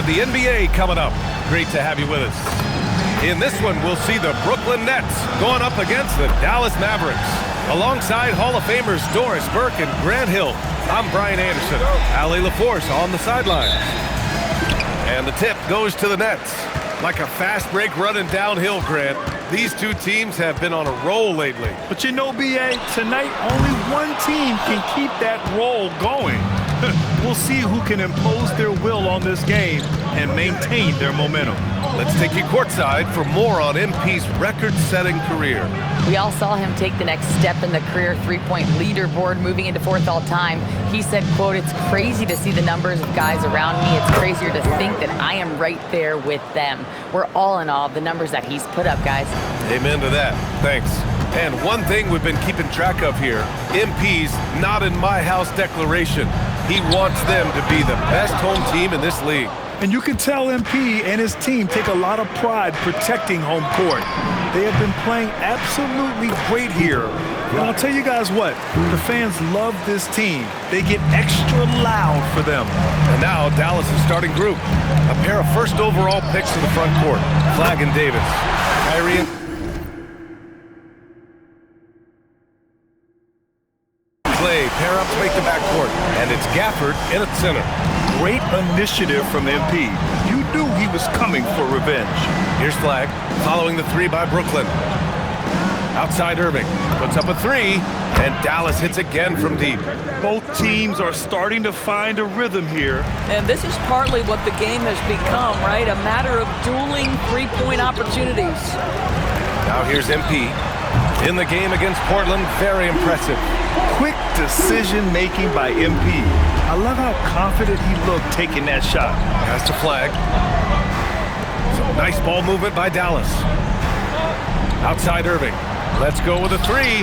the NBA coming up. Great to have you with us. In this one, we'll see the Brooklyn Nets going up against the Dallas Mavericks. Alongside Hall of Famers Doris Burke and Grant Hill, I'm Brian Anderson. Allie LaForce on the sidelines. And the tip goes to the Nets. Like a fast break running downhill, Grant. These two teams have been on a roll lately. But you know, B.A., tonight only one team can keep that roll going. We'll see who can impose their will on this game and maintain their momentum. Let's take you courtside for more on MP's record-setting career. We all saw him take the next step in the career three-point leaderboard, moving into fourth all-time. He said, quote, "It's crazy to see the numbers of guys around me. It's crazier to think that I am right there with them." We're all in awe of the numbers that he's put up, guys. Amen to that. Thanks. And one thing we've been keeping track of here, MP's not in my house declaration. He wants them to be the best home team in this league. And you can tell MP and his team take a lot of pride protecting home court. They have been playing absolutely great here. And I'll tell you guys what, the fans love this team. They get extra loud for them. And now Dallas' starting group. A pair of first overall picks to the front court. Flagg and Davis. Kyrie and Clay pair up to make the backcourt. And it's Gafford in at center. Great initiative from MP. You knew he was coming for revenge. Here's Flagg, following the three by Brooklyn. Outside Irving, puts up a three, and Dallas hits again from deep. Both teams are starting to find a rhythm here. And this is partly what the game has become, right? A matter of dueling three-point opportunities. Now here's MP. In the game against Portland, very impressive. Quick decision-making by MP. I love how confident he looked taking that shot. Pass to Flagg. Some nice ball movement by Dallas. Outside Irving. Let's go with a three.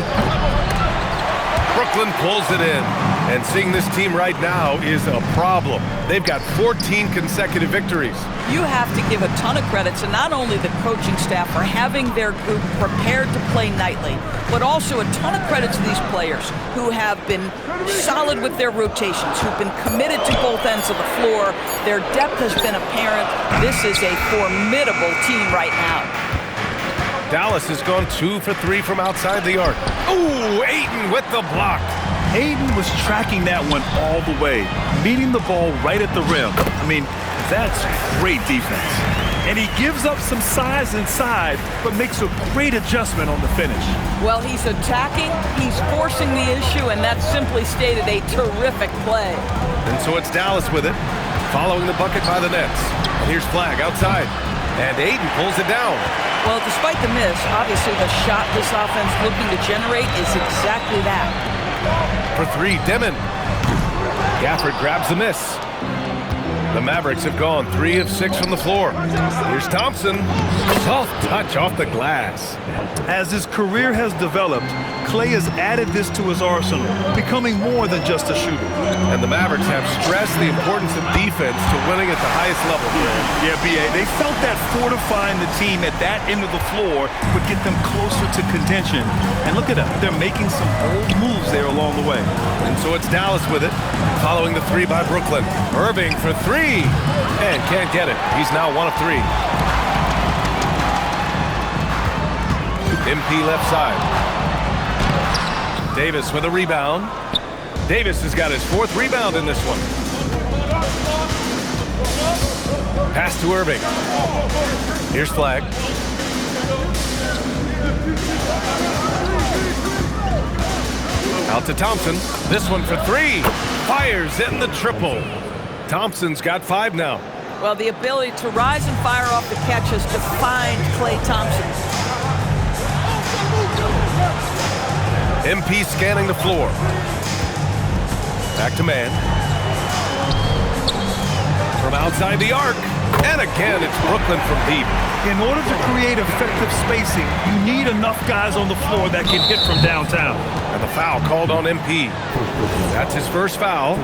Brooklyn pulls it in. And seeing this team right now is a problem. They've got 14 consecutive victories. You have to give a ton of credit to not only the coaching staff for having their group prepared to play nightly, but also a ton of credit to these players who have been solid with their rotations, who've been committed to both ends of the floor. Their depth has been apparent. This is a formidable team right now. Dallas has gone 2 for 3 from outside the arc. Ooh, Ayton with the block. Ayton was tracking that one all the way, meeting the ball right at the rim. I mean, that's great defense. And he gives up some size inside, but makes a great adjustment on the finish. Well, he's attacking, he's forcing the issue, and that's simply stated a terrific play. And so it's Dallas with it, following the bucket by the Nets. And here's Flagg outside, and Ayton pulls it down. Well, despite the miss, obviously the shot this offense looking to generate is exactly that. For three, Demon. Gafford grabs the miss. The Mavericks have gone 3 of 6 from the floor. Here's Thompson. Soft touch off the glass. As his career has developed, Clay has added this to his arsenal, becoming more than just a shooter. And the Mavericks have stressed the importance of defense to winning at the highest level. Yeah, B.A., they felt that fortifying the team at that end of the floor would get them closer to contention. And look at them, they're making some bold moves there along the way. And so it's Dallas with it, following the three by Brooklyn. Irving for three, and can't get it. He's now 1 of 3. MP left side. Davis with a rebound. Davis has got his 4th rebound in this one. Pass to Irving. Here's Flagg. Out to Thompson. This one for 3. Fires in the triple. Thompson's got 5 now. Well, the ability to rise and fire off the catch has defined Klay Thompson. MP scanning the floor. Back to man. From outside the arc. And again, it's Brooklyn from deep. In order to create effective spacing, you need enough guys on the floor that can hit from downtown. And the foul called on MP. That's his first foul.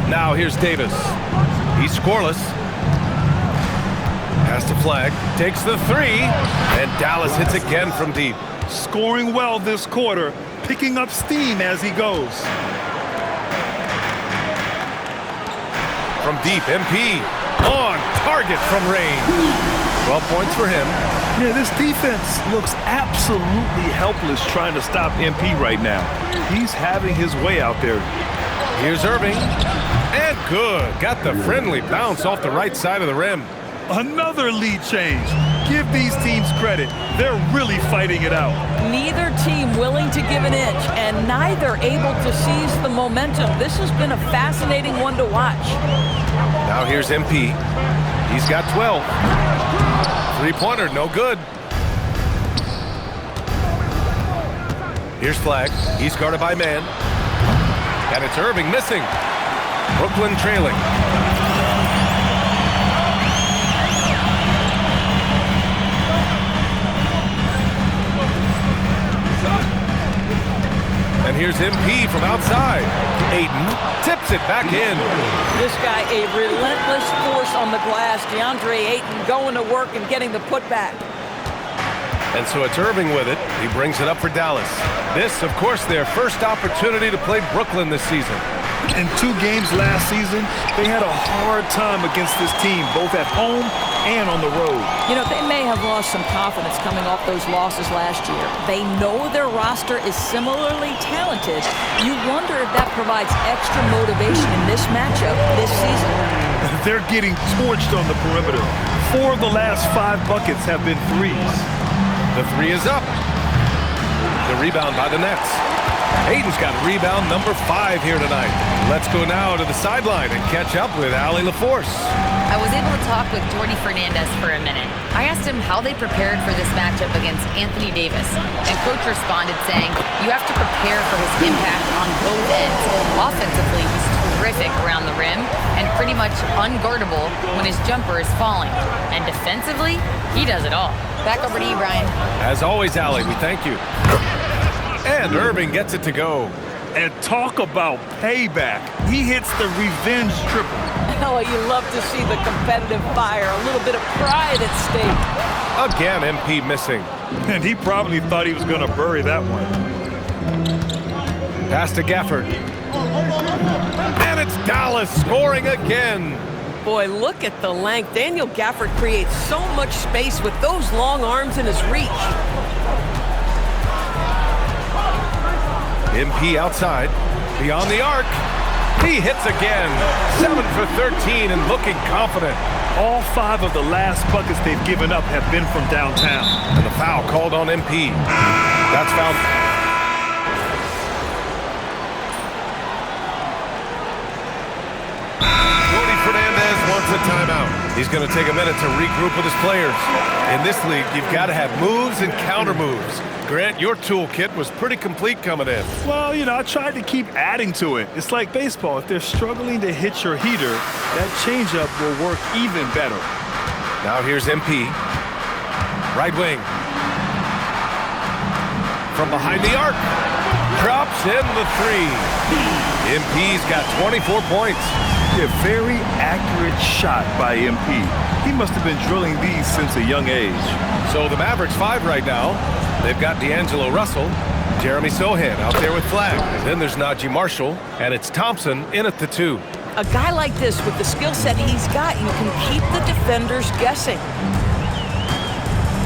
Now here's Davis. He's scoreless. Pass to Flagg. Takes the 3. And Dallas hits again from deep. scoring well this quarter, picking up steam as he goes. From deep, MP on target from range. 12 points for him. Yeah, this defense looks absolutely helpless trying to stop MP right now. He's having his way out there. Here's Irving. And good. Got the friendly bounce off the right side of the rim. Another lead change. Give these teams credit. They're really fighting it out. Neither team willing to give an inch, and neither able to seize the momentum. This has been a fascinating one to watch. Now here's MP. He's got 12. Three-pointer, no good. Here's Flag. He's guarded by man. And it's Irving missing. Brooklyn trailing. And here's MP from outside. Ayton tips it back in. This guy, a relentless force on the glass. DeAndre Ayton going to work and getting the putback. And so it's Irving with it. He brings it up for Dallas. This, of course, their first opportunity to play Brooklyn this season. In 2 games last season, they had a hard time against this team, both at home and on the road. You know, they may have lost some confidence coming off those losses last year. They know their roster is similarly talented. You wonder if that provides extra motivation in this matchup this season. They're getting torched on the perimeter. 4 of the last 5 buckets have been threes. The three is up. The rebound by the Nets. Ayton's got rebound number 5 here tonight. Let's go now to the sideline and catch up with Allie LaForce. I was able to talk with Jordy Fernandez for a minute. I asked him how they prepared for this matchup against Anthony Davis, and Coach responded saying, you have to prepare for his impact on both ends. Offensively, he's terrific around the rim and pretty much unguardable when his jumper is falling. And defensively, he does it all. Back over to you, Brian. As always, Allie, we thank you. And Irving gets it to go. And talk about payback. He hits the revenge triple. Oh, you love to see the competitive fire. A little bit of pride at stake. Again, MP missing. And he probably thought he was going to bury that one. Pass to Gafford. And it's Dallas scoring again. Boy, look at the length. Daniel Gafford creates so much space with those long arms in his reach. MP outside, beyond the arc. He hits again. 7 for 13 and looking confident. All 5 of the last buckets they've given up have been from downtown. And the foul called on MP. That's foul. Jordy Fernandez wants a timeout. He's going to take a minute to regroup with his players. In this league, you've got to have moves and counter moves. Grant, your toolkit was pretty complete coming in. Well, you know, I tried to keep adding to it. It's like baseball. If they're struggling to hit your heater, that changeup will work even better. Now here's MP. Right wing. From behind the arc. Drops in the 3. MP's got 24 points. A very accurate shot by MP. He must have been drilling these since a young age. So the Mavericks 5 right now. They've got D'Angelo Russell, Jeremy Sohan out there with Flag. Then there's Najee Marshall, and it's Thompson in at the 2. A guy like this with the skill set he's got, you can keep the defenders guessing.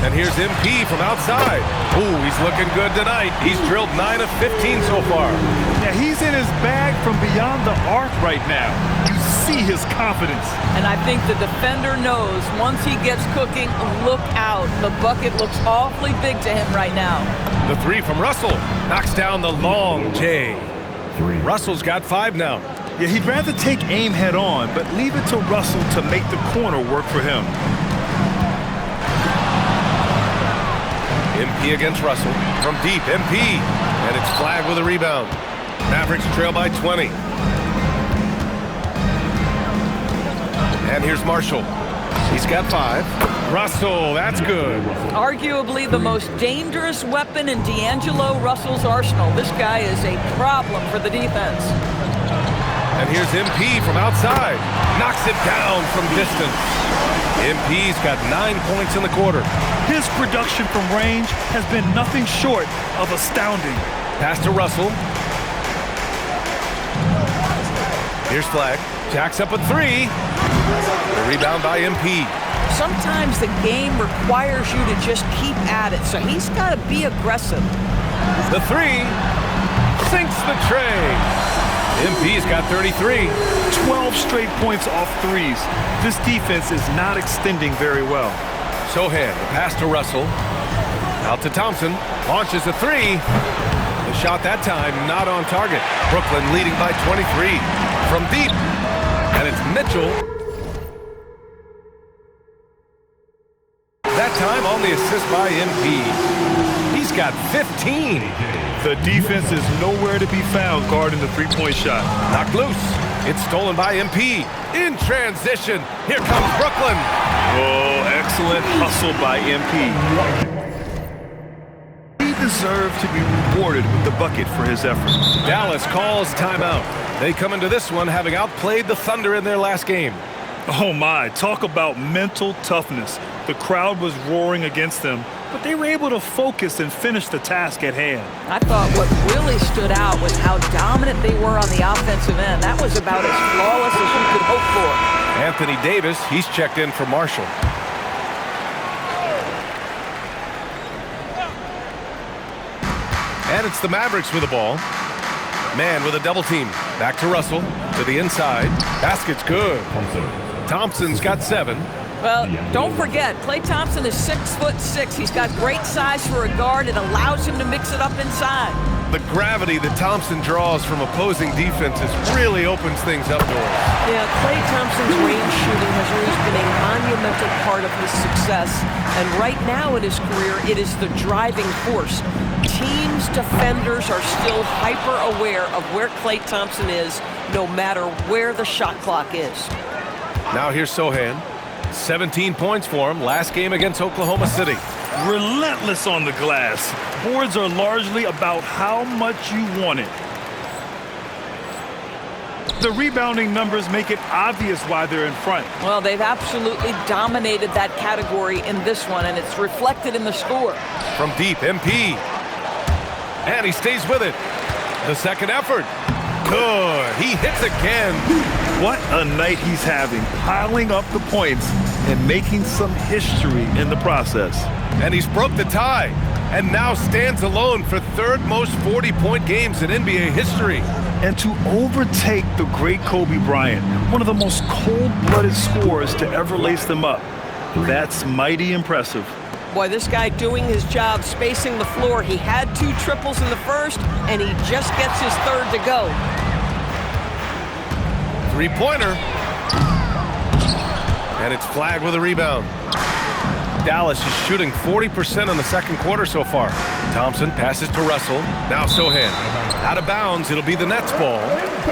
And here's MP from outside. Ooh, he's looking good tonight. He's drilled 9 of 15 so far. Yeah, he's in his bag from beyond the arc right now. You see his confidence. And I think the defender knows once he gets cooking, look out. The bucket looks awfully big to him right now. The 3 from Russell knocks down the long J. Russell's got 5 now. Yeah, he'd rather take aim head on, but leave it to Russell to make the corner work for him. MP against Russell. From deep, MP. And it's Flag with a rebound. Mavericks trail by 20. And here's Marshall. He's got 5. Russell, that's good. Arguably the most dangerous weapon in D'Angelo Russell's arsenal. This guy is a problem for the defense. And here's MP from outside. Knocks it down from distance. MP's got 9 points in the quarter. His production from range has been nothing short of astounding. Pass to Russell. Here's Flag. Jacks up a three. The rebound by MP. Sometimes the game requires you to just keep at it, so he's got to be aggressive. The three sinks the tray. MP's got 33. 12 straight points off threes. This defense is not extending very well. Sohan, the pass to Russell. Out to Thompson. Launches a three. The shot that time not on target. Brooklyn leading by 23. From deep. And it's Mitchell. That time on the assist by MP. He's got 15. The defense is nowhere to be found guarding the three-point shot. Knocked loose. It's stolen by MP. In transition. Here comes Brooklyn. Oh, excellent hustle by MP. He deserved to be rewarded with the bucket for his effort. Dallas calls timeout. They come into this one having outplayed the Thunder in their last game. Oh my, talk about mental toughness. The crowd was roaring against them, but they were able to focus and finish the task at hand. I thought what really stood out was how dominant they were on the offensive end. That was about as flawless as you could hope for. Anthony Davis, he's checked in for Marshall. And it's the Mavericks with the ball. Man with a double team. Back to Russell. To the inside. Basket's good. Thompson's got 7. Well, don't forget, Klay Thompson is 6'6". He's got great size for a guard. It allows him to mix it up inside. The gravity that Thompson draws from opposing defenses really opens things up for him. Yeah, Klay Thompson's range shooting has always been a monumental part of his success. And right now in his career, it is the driving force. Teams' defenders are still hyper-aware of where Klay Thompson is, no matter where the shot clock is. Now here's Sohan. 17 points for him last game against Oklahoma City. Relentless on the glass. Boards are largely about how much you want it. The rebounding numbers make it obvious why they're in front. Well, they've absolutely dominated that category in this one, and it's reflected in the score. From deep, MP. And he stays with it. The second effort. Good. He hits again. What a night he's having, piling up the points and making some history in the process. And he's broke the tie and now stands alone for third most 40-point games in NBA history. And to overtake the great Kobe Bryant, one of the most cold-blooded scorers to ever lace them up, that's mighty impressive. Boy, this guy doing his job, spacing the floor. He had 2 triples in the first, and he just gets his third to go. Three-pointer. And it's Flag with a rebound. Dallas is shooting 40% in the second quarter so far. Thompson passes to Russell. Now Sohan. Out of bounds, it'll be the Nets ball.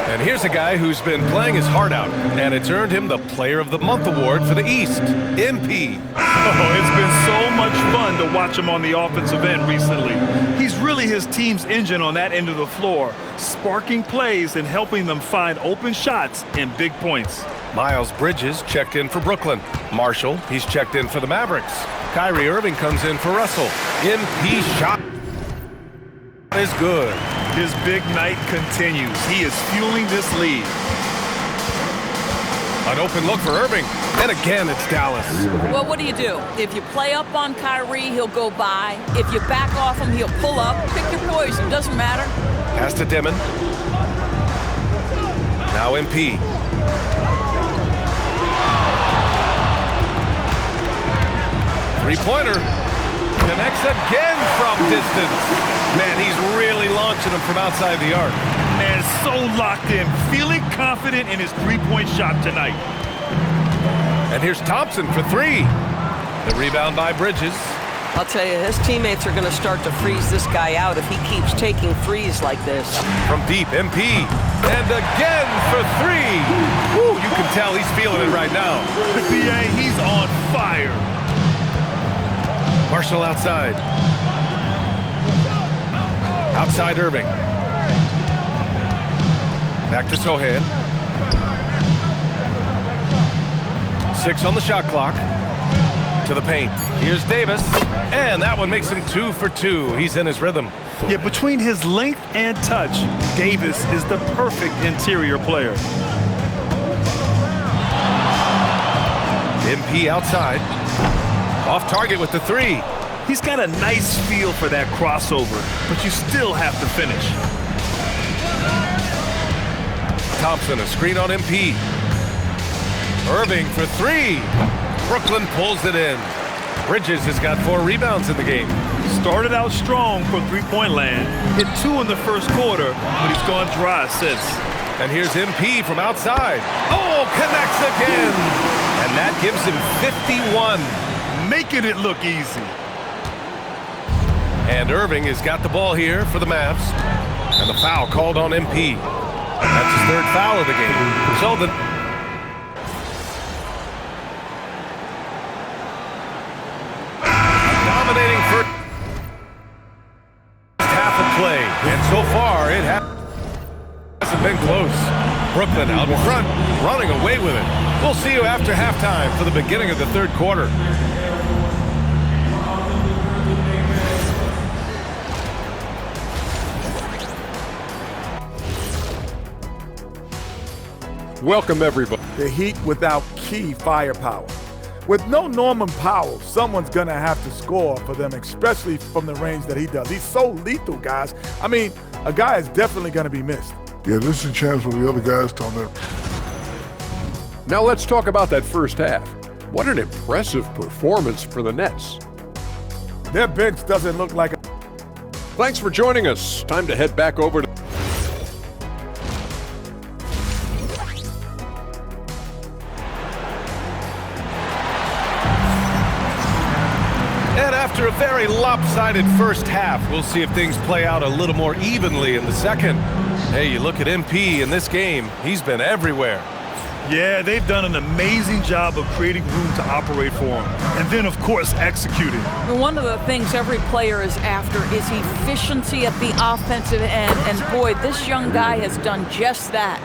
And here's a guy who's been playing his heart out, and it's earned him the Player of the Month award for the East, MP. Oh, it's been so much fun to watch him on the offensive end recently. He's really his team's engine on that end of the floor, sparking plays and helping them find open shots and big points. Miles Bridges checked in for Brooklyn. Marshall, he's checked in for the Mavericks. Kyrie Irving comes in for Russell. MP shot is good. His big night continues. He is fueling this lead. An open look for Irving. And again, it's Dallas. Well, what do? If you play up on Kyrie, he'll go by. If you back off him, he'll pull up. Pick your poison, doesn't matter. Pass to Dimon. Now MP. Three-pointer. Connects again from distance. Man, he's really launching them from outside the arc. And so locked in, feeling confident in his three-point shot tonight. And here's Thompson for 3. The rebound by Bridges. I'll tell you, his teammates are going to start to freeze this guy out if he keeps taking threes like this. From deep, MP. And again for 3. Woo, you can tell he's feeling it right now. The BA, he's on fire. Marshall outside. Outside Irving. Back to Sohan. 6 on the shot clock. To the paint. Here's Davis. And that one makes him 2 for 2. He's in his rhythm. Yeah, between his length and touch, Davis is the perfect interior player. MP outside. Off target with the 3. He's got a nice feel for that crossover, but you still have to finish. Thompson, a screen on MP. Irving for 3. Brooklyn pulls it in. Bridges has got 4 rebounds in the game. Started out strong from three-point land. Hit 2 in the first quarter, but he's gone dry since. And here's MP from outside. Oh, connects again. And that gives him 51. Making it look easy. And Irving has got the ball here for the Mavs. And the foul called on MP. That's his 3rd foul of the game. So the dominating first half of play. And so far, it hasn't been close. Brooklyn out in front, running away with it. We'll see you after halftime for the beginning of the 3rd quarter. Welcome, everybody. The Heat without key firepower. With no Norman Powell, someone's going to have to score for them, especially from the range that he does. He's so lethal, guys. I mean, a guy is definitely going to be missed. Yeah, this is a chance for the other guys to on that. Now let's talk about that first half. What an impressive performance for the Nets. Their bench doesn't look like a... Thanks for joining us. Time to head back over to... And after a very lopsided first half, we'll see if things play out a little more evenly in the second. Hey, you look at MP in this game, he's been everywhere. Yeah, they've done an amazing job of creating room to operate for him. And then, of course, executing. One of the things every player is after is efficiency at the offensive end. And boy, this young guy has done just that.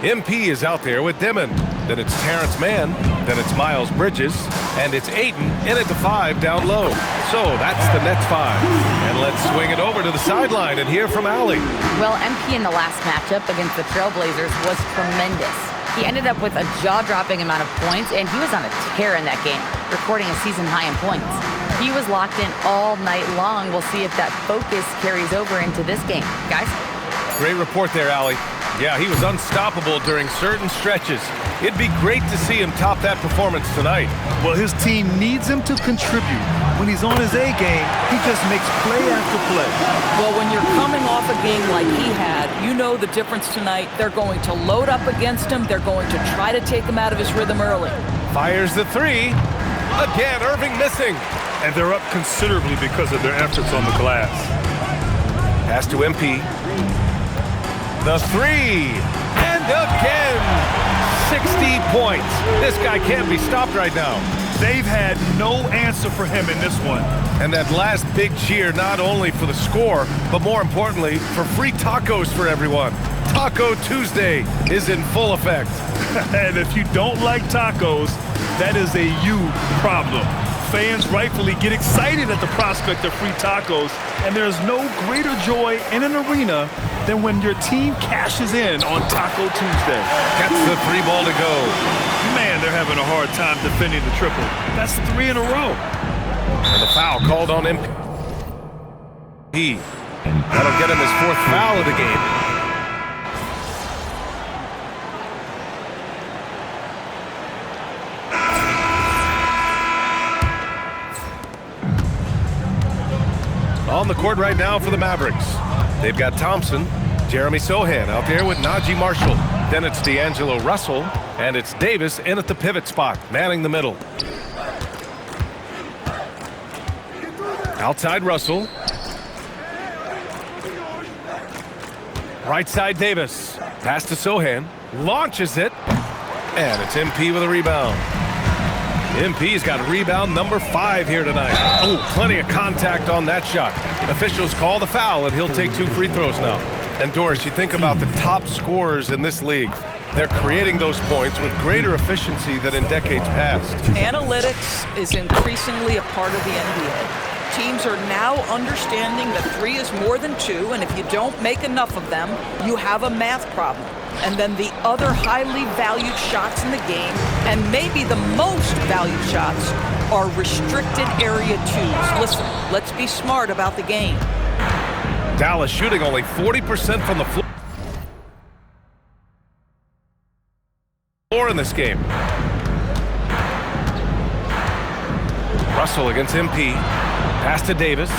MP is out there with Dimon. Then it's Terrence Mann. Then it's Miles Bridges. And it's Ayton in at the 5 down low. So that's the Nets 5. And let's swing it over to the sideline and hear from Allie. Well, MP in the last matchup against the Trailblazers was tremendous. He ended up with a jaw-dropping amount of points, and he was on a tear in that game, recording a season high in points. He was locked in all night long. We'll see if that focus carries over into this game. Guys? Great report there, Allie. Yeah, he was unstoppable during certain stretches. It'd be great to see him top that performance tonight. Well, his team needs him to contribute. When he's on his A game, he just makes play after play. Well, when you're coming off a game like he had, you know the difference tonight. They're going to load up against him. They're going to try to take him out of his rhythm early. Fires the 3. Again, Irving missing. And they're up considerably because of their efforts on the glass. Pass to MP. The 3. And again, 60 points. This guy can't be stopped right now. They've had no answer for him in this one. And that last big cheer, not only for the score, but more importantly, for free tacos for everyone. Taco Tuesday is in full effect. And if you don't like tacos, that is a you problem. Fans rightfully get excited at the prospect of free tacos, and there's no greater joy in an arena than when your team cashes in on Taco Tuesday. Gets the 3 ball to go. Man, they're having a hard time defending the triple. That's 3 in a row. And the foul called on MP. That'll get him his 4th foul of the game. On the court right now for the Mavericks. They've got Thompson, Jeremy Sohan out there with Najee Marshall. Then it's D'Angelo Russell, and it's Davis in at the pivot spot, manning the middle. Outside Russell. Right side Davis. Pass to Sohan. Launches it. And it's MP with a rebound. MP's got rebound number 5 here tonight. Oh, plenty of contact on that shot. Officials call the foul, and he'll take 2 free throws now. And Doris, you think about the top scorers in this league. They're creating those points with greater efficiency than in decades past. Analytics is increasingly a part of the NBA. Teams are now understanding that 3 is more than 2, and if you don't make enough of them, you have a math problem. And then the other highly valued shots in the game, and maybe the most valued shots, are restricted area 2s. Listen, let's be smart about the game. Dallas shooting only 40% from the floor in this game. Russell against MP. Pass to Davis.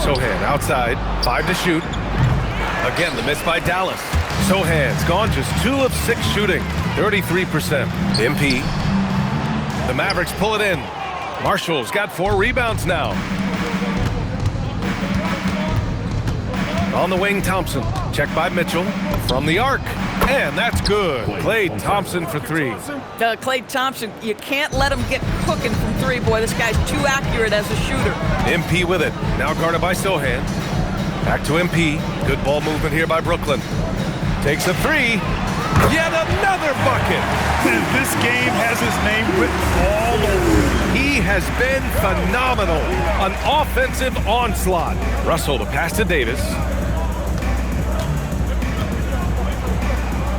Sohan outside. 5 to shoot. Again, the miss by Dallas. Sohan's gone just 2 of 6 shooting. 33%. MP. The Mavericks pull it in. Marshall's got 4 rebounds now. On the wing, Thompson. Checked by Mitchell. From the arc. And that's good. Klay Thompson for 3. Klay Thompson, you can't let him get cooking from 3. Boy, this guy's too accurate as a shooter. MP with it. Now guarded by Sohan. Back to MP. Good ball movement here by Brooklyn. Takes a 3. Yet another bucket. And this game has his name written all over it. He has been phenomenal. An offensive onslaught. Russell to pass to Davis.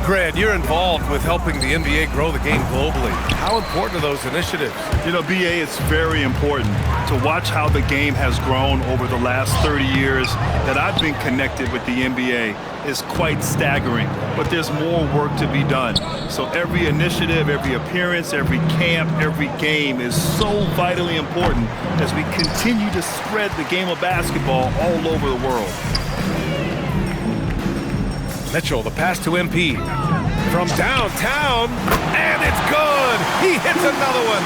Grant, you're involved with helping the NBA grow the game globally. How important are those initiatives? You know, BA, it's very important to watch how the game has grown over the last 30 years that I've been connected with the NBA. Is quite staggering, but there's more work to be done. So every initiative, every appearance, every camp, every game is so vitally important as we continue to spread the game of basketball all over the world. Mitchell, the pass to MP. From downtown, and it's good! He hits another one!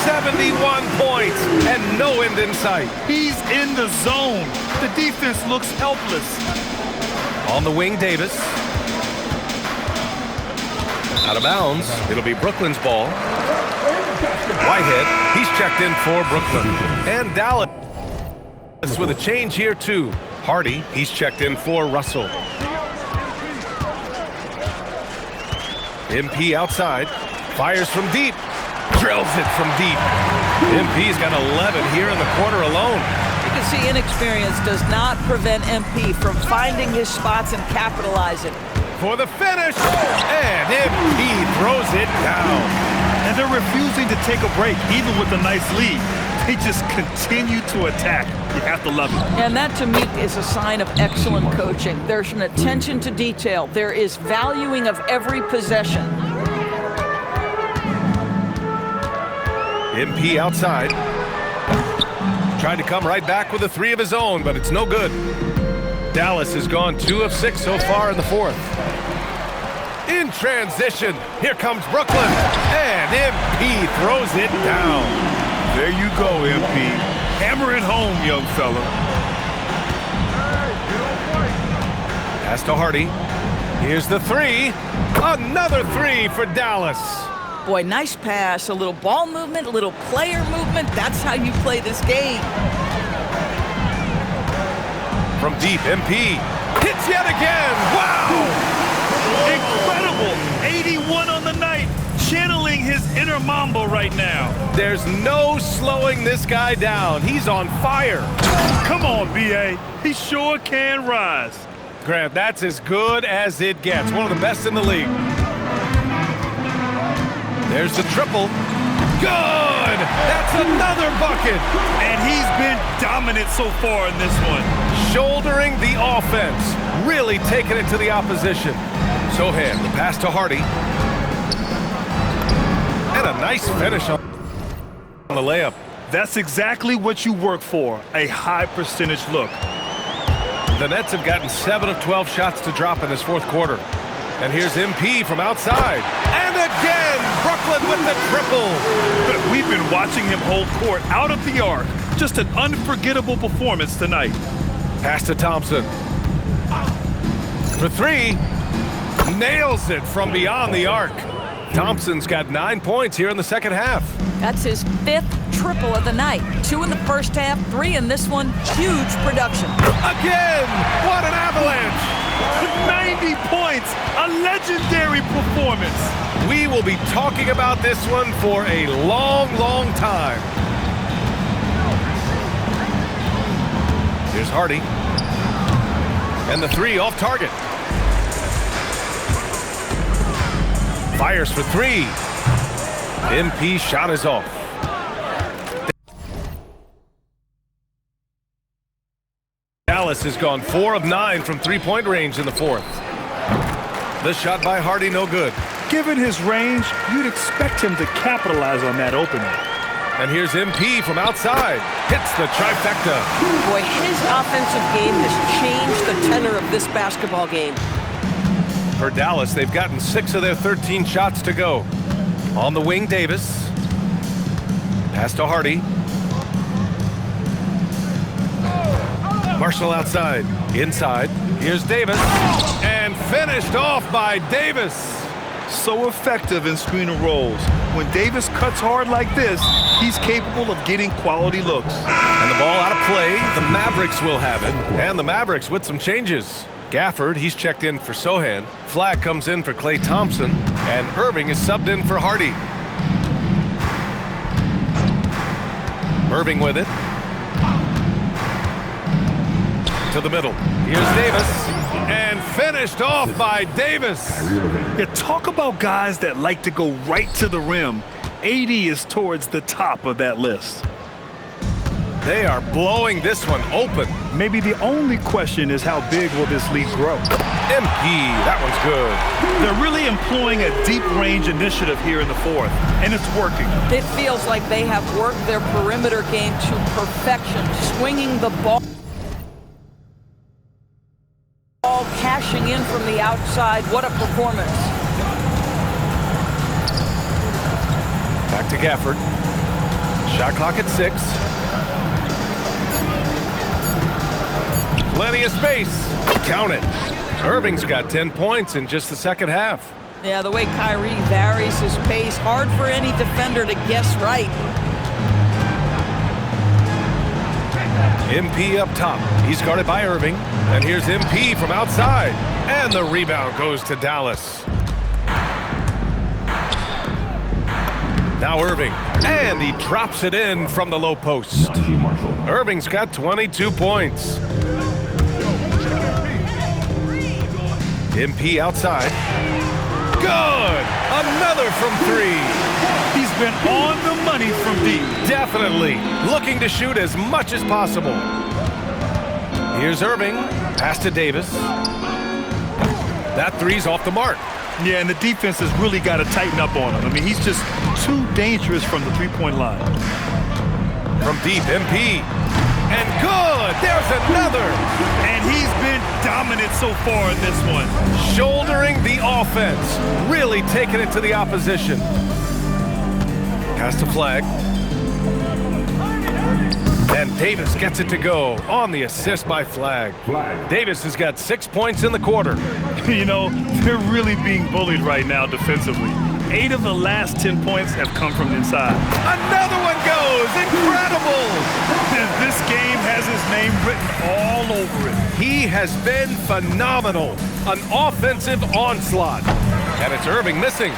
71 points, and no end in sight. He's in the zone. The defense looks helpless. On the wing, Davis. Out of bounds. It'll be Brooklyn's ball. Whitehead, he's checked in for Brooklyn. And Dallas with a change here, too. Hardy, he's checked in for Russell. MP outside. Fires from deep. Drills it from deep. MP's got 11 here in the quarter alone. You can see inexperience does not prevent MP from finding his spots and capitalizing. For the finish, and MP throws it down. And they're refusing to take a break, even with a nice lead. They just continue to attack. You have to love it. And that, to me, is a sign of excellent coaching. There's an attention to detail. There is valuing of every possession. MP outside. Tried to come right back with a 3 of his own, but it's no good. Dallas has gone 2 of 6 so far in the 4th. In transition, here comes Brooklyn, and MP throws it down. There you go, MP. Hammer it home, young fella. Pass to Hardy. Here's the 3. Another 3 for Dallas. Boy, nice pass, a little ball movement, a little player movement. That's how you play this game. From deep, MP hits yet again. Wow! Incredible! 81 on the night, channeling his inner Mamba right now. There's no slowing this guy down. He's on fire. Come on, BA. He sure can rise. Grant, that's as good as it gets. One of the best in the league. There's the triple. Good! That's another bucket! And he's been dominant so far in this one. Shouldering the offense. Really taking it to the opposition. Sohan, the pass to Hardy. And a nice finish on the layup. That's exactly what you work for, a high percentage look. The Nets have gotten 7 of 12 shots to drop in this 4th quarter. And here's MP from outside. And again, Brooklyn with the triple. We've been watching him hold court out of the arc. Just an unforgettable performance tonight. Pass to Thompson. For 3. Nails it from beyond the arc. Thompson's got 9 points here in the 2nd half. That's his 5th triple of the night. 2 in the first half, 3 in this one. Huge production. Again! What an avalanche! 90 points, a legendary performance. We will be talking about this one for a long, long time. Here's Hardy. And the three off target. Fires for three. MP shot is off. Dallas has gone 4 of 9 from three-point range in the fourth. The shot by Hardy, no good. Given his range, you'd expect him to capitalize on that opening. And here's MP from outside. Hits the trifecta. Boy, his offensive game has changed the tenor of this basketball game. For Dallas, they've gotten 6 of their 13 shots to go. On the wing, Davis. Pass to Hardy. Marshall outside. Inside. Here's Davis. And finished off by Davis. So effective in screen and rolls. When Davis cuts hard like this, he's capable of getting quality looks. And the ball out of play. The Mavericks will have it. And the Mavericks with some changes. Gafford, he's checked in for Sohan. Flag comes in for Klay Thompson. And Irving is subbed in for Hardy. Irving with it. To the middle. Here's Davis. And finished off by Davis. Yeah, talk about guys that like to go right to the rim. AD is towards the top of that list. They are blowing this one open. Maybe the only question is how big will this lead grow? MP, that one's good. They're really employing a deep range initiative here in the fourth, and it's working. It feels like they have worked their perimeter game to perfection, swinging the ball, cashing in from the outside. What a performance. Back to Gafford. Shot clock at 6. Plenty of space. Count it. Irving's got 10 points in just the second half. Yeah, the way Kyrie varies his pace, hard for any defender to guess right. MP up top. He's guarded by Irving. And here's MP from outside. And the rebound goes to Dallas. Now Irving. And he drops it in from the low post. Irving's got 22 points. MP outside. Good! Another from 3. He's been on the money from deep. Definitely looking to shoot as much as possible. Here's Irving. Pass to Davis. That three's off the mark. Yeah, and the defense has really got to tighten up on him. I mean, he's just too dangerous from the three-point line. From deep, MP. And good! There's another! And he's been dominant so far in this one. Shouldering the offense. Really taking it to the opposition. Pass to Flag. And Davis gets it to go on the assist by Flag. Davis has got 6 points in the quarter. You know, they're really being bullied right now defensively. 8 of the last 10 points have come from inside. Another one goes! Incredible! This game has his name written all over it. He has been phenomenal. An offensive onslaught. And it's Irving missing.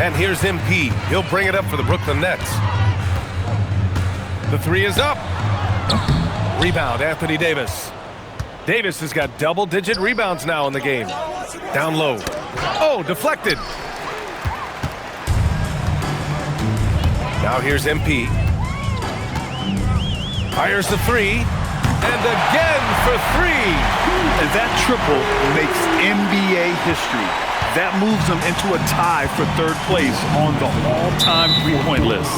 And here's MP. He'll bring it up for the Brooklyn Nets. The three is up. Rebound, Anthony Davis. Davis has got double-digit rebounds now in the game. Down low. Oh, deflected. Now here's MP. Fires the three. And again for 3. And that triple makes NBA history. That moves them into a tie for 3rd place on the all-time three-point list.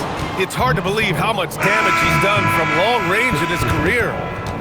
It's hard to believe how much damage he's done from long range in his career.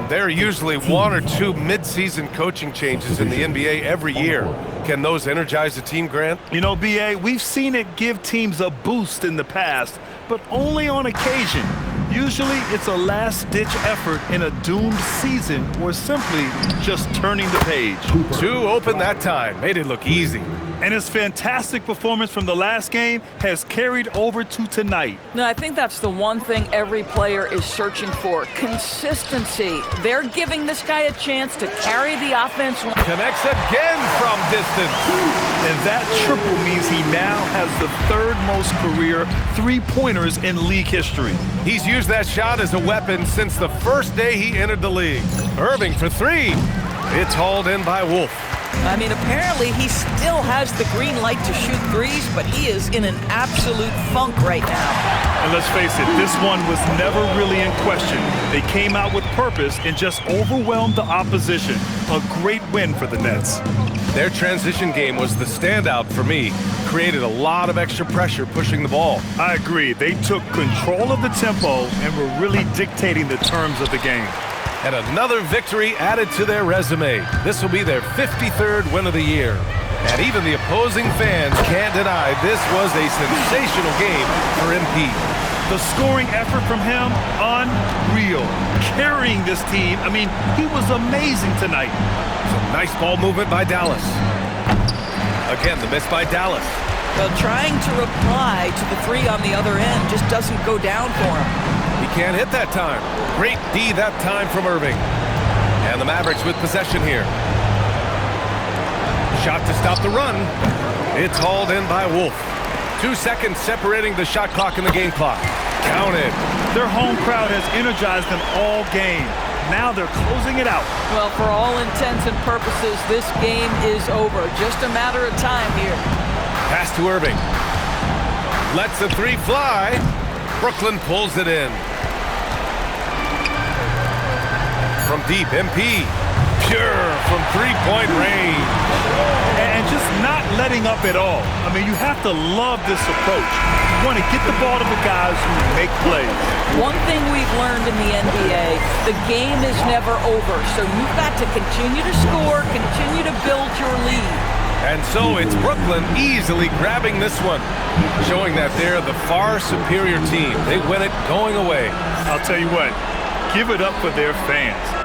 There are usually 1 or 2 mid-season coaching changes in the NBA every year. Can those energize the team, Grant? You know, B.A., we've seen it give teams a boost in the past, but only on occasion. Usually, it's a last-ditch effort in a doomed season or simply just turning the page. 2 open that time. Made it look easy. And his fantastic performance from the last game has carried over to tonight. No, I think that's the one thing every player is searching for. Consistency. They're giving this guy a chance to carry the offense. Connects again from distance. And that triple means he now has the 3rd most career three-pointers in league history. He's used that shot as a weapon since the first day he entered the league. Irving for 3. It's hauled in by Wolf. I mean, apparently he still has the green light to shoot threes, but he is in an absolute funk right now. And let's face it, this one was never really in question. They came out with purpose and just overwhelmed the opposition. A great win for the Nets. Their transition game was the standout for me. Created a lot of extra pressure pushing the ball. I agree. They took control of the tempo and were really dictating the terms of the game. And another victory added to their resume. This will be their 53rd win of the year. And even the opposing fans can't deny this was a sensational game for MP. The scoring effort from him, unreal. Carrying this team, I mean, he was amazing tonight. Some nice ball movement by Dallas. Again, the miss by Dallas. Well, trying to reply to the 3 on the other end just doesn't go down for him. He can't hit that time. Great D that time from Irving. And the Mavericks with possession here. Shot to stop the run. It's hauled in by Wolf. 2 seconds separating the shot clock and the game clock. Counted. Their home crowd has energized them all game. Now they're closing it out. Well, for all intents and purposes, this game is over. Just a matter of time here. Pass to Irving. Lets the 3 fly. Brooklyn pulls it in. From deep, MP. Pure from 3-point range. And just not letting up at all. I mean, you have to love this approach. You want to get the ball to the guys who make plays. One thing we've learned in the NBA, the game is never over. So you've got to continue to score, continue to build your lead. And so it's Brooklyn easily grabbing this one, showing that they're the far superior team. They win it going away. I'll tell you what, give it up for their fans.